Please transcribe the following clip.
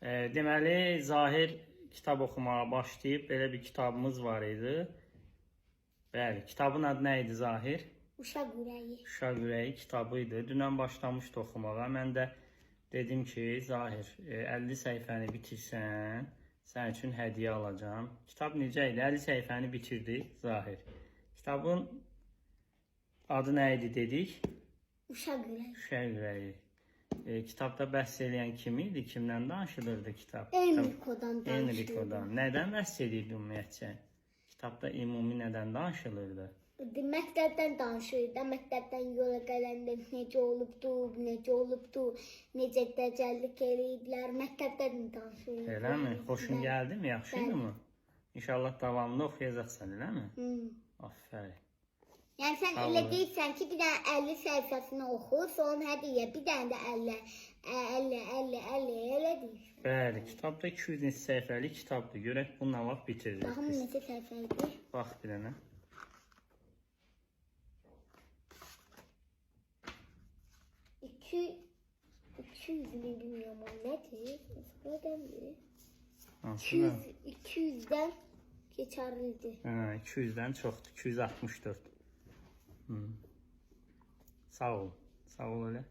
Deməli, Zahir kitab oxumağa başlayıb. Belə bir kitabımız var idi. Bəli, kitabın adı nə idi Zahir? Uşaq ürəyi. Uşaq ürəyi kitabı idi. Dünən başlamışdı oxumağa. Mən də dedim ki, Zahir, 50 səhifəni bitirsən, sənin üçün hədiyyə alacağım. Kitab necə idi? 50 səhifəni bitirdi Zahir. Kitabın adı nə idi dedik? Uşaq ürəyi. Uşaq ürəyi. Kitabda bəhs edən kim idi? Kimdən danışılırdı kitab? Enriko'dan danışılırdı. Enriko'dan. Nədən bəhs edirdi ümumiyyətcə? Kitabda ümumi nədən danışılırdı? Məktəbdən danışırdı. Məktəbdən yola gələndə necə olubdu, necə dəcəllik eləyiblər. Məktəbdən danışırdı. Eləmi? Xoşun gəldi mi? Yaxşıydı mı? İnşallah davamlı oxuyacaqsan, eləmi? Aferin. Yəni sən elə deyirsən ki, bir dənə 50 səhifəsini oxu, sonra hədiyyə, bir dənə də 50 elə deyir. Bəli, kitabda 200 səhifəlik kitabdır. Görək bu nə vaxt bitiririk. Baxın neçə səhifəlidir? Bax bir dənə. 200 mi bilmiyorum o nədir? Nədendir? Hansı? 200'dən keçərlidir. 200'dən çoxdur. 264. Sağ ol. Sağ ol elə.